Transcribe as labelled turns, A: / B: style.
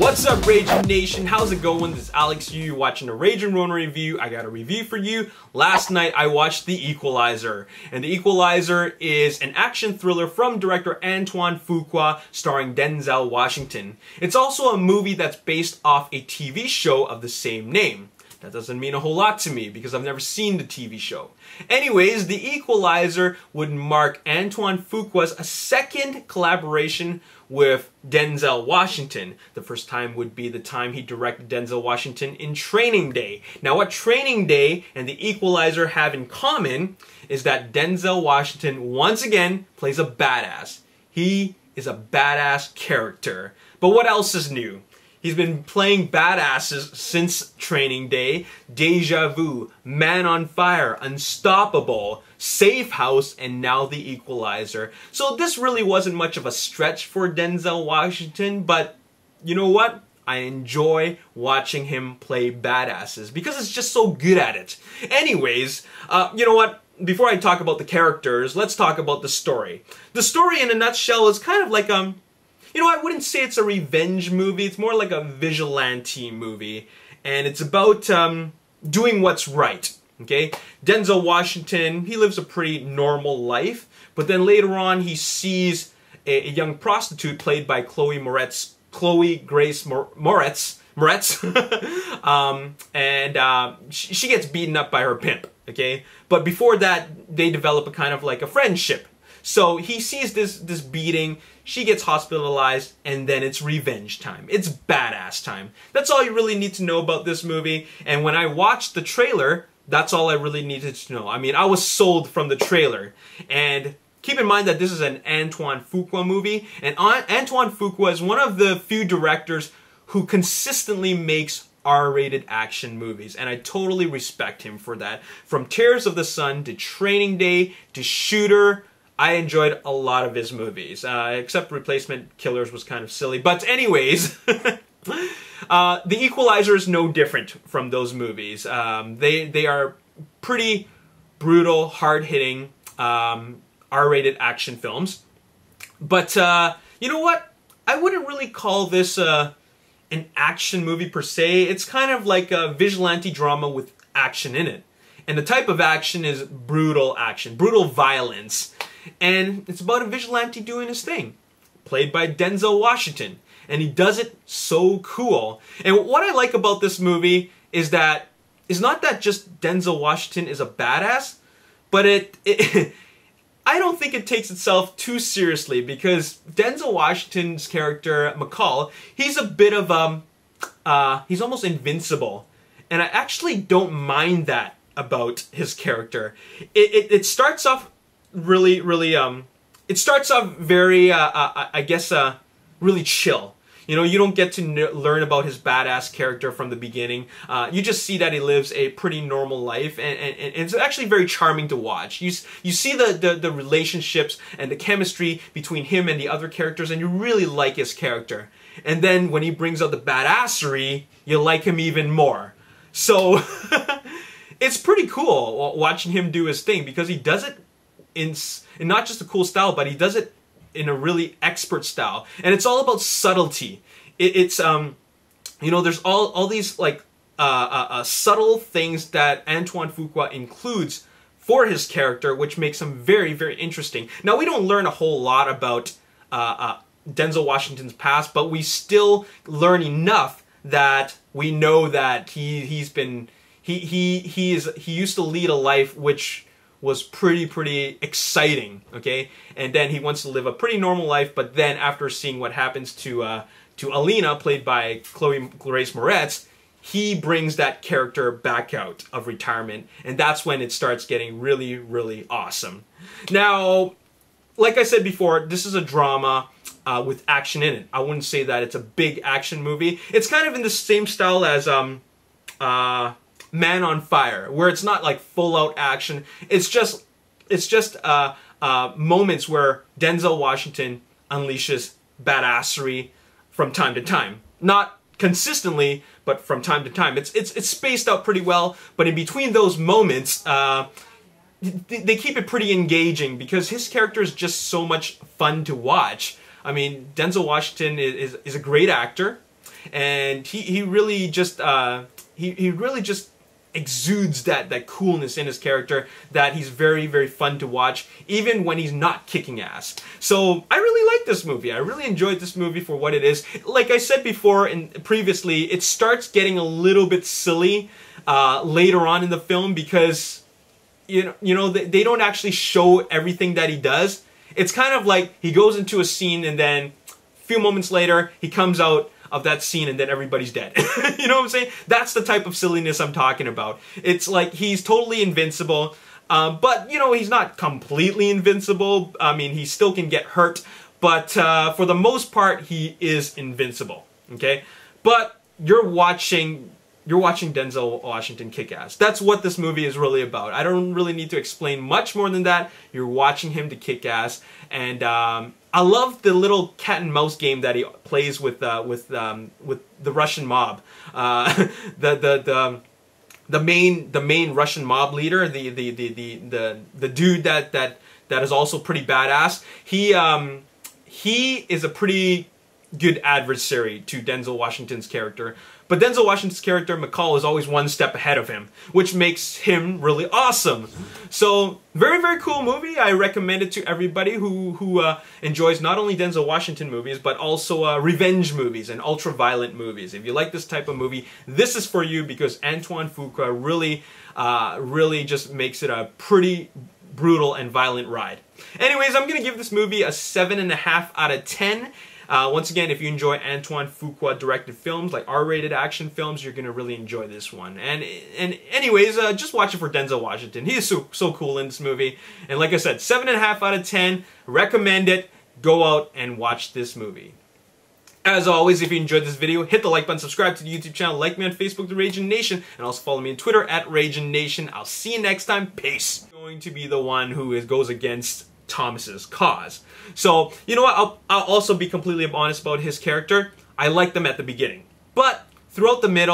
A: What's up, Ragin Nation? How's it going? This is Alex. You're watching a Ragin Ronin review. I got a review for you. Last night I watched The Equalizer, and The Equalizer is an action thriller from director Antoine Fuqua starring Denzel Washington. It's also a movie that's based off a TV show of the same name. That doesn't mean a whole lot to me because I've never seen the TV show. Anyways, The Equalizer would mark Antoine Fuqua's second collaboration with Denzel Washington. The first time would be the time he directed Denzel Washington in Training Day. Now, what Training Day and The Equalizer have in common is that Denzel Washington once again plays a badass. He is a badass character. But what else is new? He's been playing badasses since Training Day, Deja Vu, Man on Fire, Unstoppable, Safe House, and now The Equalizer. So this really wasn't much of a stretch for Denzel Washington, but you know what? I enjoy watching him play badasses because it's just so good at it. Anyways, you know what? Before I talk about the characters, let's talk about the story. The story in a nutshell is kind of like you know, I wouldn't say it's a revenge movie. It's more like a vigilante movie. And it's about doing what's right, okay? Denzel Washington, he lives a pretty normal life. But then later on, he sees a young prostitute played by Chloe Grace Moretz. She gets beaten up by her pimp, okay? But before that, they develop a kind of like a friendship. So he sees this beating, she gets hospitalized, and then it's revenge time. It's badass time. That's all you really need to know about this movie. And when I watched the trailer, that's all I really needed to know. I mean, I was sold from the trailer. And keep in mind that this is an Antoine Fuqua movie. And Antoine Fuqua is one of the few directors who consistently makes R-rated action movies, and I totally respect him for that. From Tears of the Sun to Training Day to Shooter, I enjoyed a lot of his movies, except Replacement Killers was kind of silly. But anyways, The Equalizer is no different from those movies. They are pretty brutal, hard-hitting, R-rated action films. But you know what? I wouldn't really call this an action movie per se. It's kind of like a vigilante drama with action in it. And the type of action is brutal action, brutal violence. And it's about a vigilante doing his thing, played by Denzel Washington. And he does it so cool. And what I like about this movie is that it's not that just Denzel Washington is a badass, but I don't think it takes itself too seriously, because Denzel Washington's character, McCall, he's a bit of, he's almost invincible. And I actually don't mind that about his character. It starts off really, it starts off very, I guess, really chill. You know, you don't get to learn about his badass character from the beginning. You just see that he lives a pretty normal life, and it's actually very charming to watch. You see the relationships and the chemistry between him and the other characters, and you really like his character. And then when he brings out the badassery, you like him even more. So it's pretty cool watching him do his thing, because he does it in not just a cool style, but he does it in a really expert style. And it's all about subtlety. It's you know, there's all these like subtle things that Antoine Fuqua includes for his character, which makes him very, very interesting. Now, we don't learn a whole lot about Denzel Washington's past, but we still learn enough that we know that he used to lead a life which was pretty exciting, okay? And then he wants to live a pretty normal life, but then after seeing what happens to Alina, played by Chloe Grace Moretz, he brings that character back out of retirement, and that's when it starts getting really, really awesome. Now, like I said before, this is a drama with action in it. I wouldn't say that it's a big action movie. It's kind of in the same style as Man on Fire, where it's not like full-out action. It's just moments where Denzel Washington unleashes badassery from time to time. Not consistently, but from time to time. It's spaced out pretty well, but in between those moments, they keep it pretty engaging because his character is just so much fun to watch. I mean, Denzel Washington is a great actor, and he really just he really just exudes that coolness in his character, that he's very, very fun to watch, even when he's not kicking ass. So I really like this movie. I really enjoyed this movie for what it is. Like I said before and previously, it starts getting a little bit silly later on in the film, because you know they don't actually show everything that he does. It's kind of like he goes into a scene and then a few moments later he comes out of that scene and then everybody's dead. You know what I'm saying? That's the type of silliness I'm talking about. It's like he's totally invincible, but you know, he's not completely invincible. I mean, he still can get hurt, but for the most part, he is invincible. Okay, but you're watching Denzel Washington kick ass. That's what this movie is really about. I don't really need to explain much more than that. You're watching him to kick ass, and I love the little cat and mouse game that he plays with the Russian mob. The main Russian mob leader, the dude that is also pretty badass. He is a pretty good adversary to Denzel Washington's character. But Denzel Washington's character, McCall, is always one step ahead of him, which makes him really awesome. So, very, very cool movie. I recommend it to everybody who enjoys not only Denzel Washington movies, but also revenge movies and ultra-violent movies. If you like this type of movie, this is for you, because Antoine Fuqua really just makes it a pretty brutal and violent ride. Anyways, I'm going to give this movie a 7.5 out of 10. Once again, if you enjoy Antoine Fuqua directed films, like R-rated action films, you're going to really enjoy this one. And anyways, just watch it for Denzel Washington. He is so cool in this movie. And like I said, 7.5 out of 10. Recommend it. Go out and watch this movie. As always, if you enjoyed this video, hit the like button, subscribe to the YouTube channel, like me on Facebook, The Ragin Nation, and also follow me on Twitter at Ragin Nation. I'll see you next time. Peace. I'm going to be the one who goes against Thomas's cause. So, you know what, I'll also be completely honest about his character. I liked him at the beginning, but throughout the middle,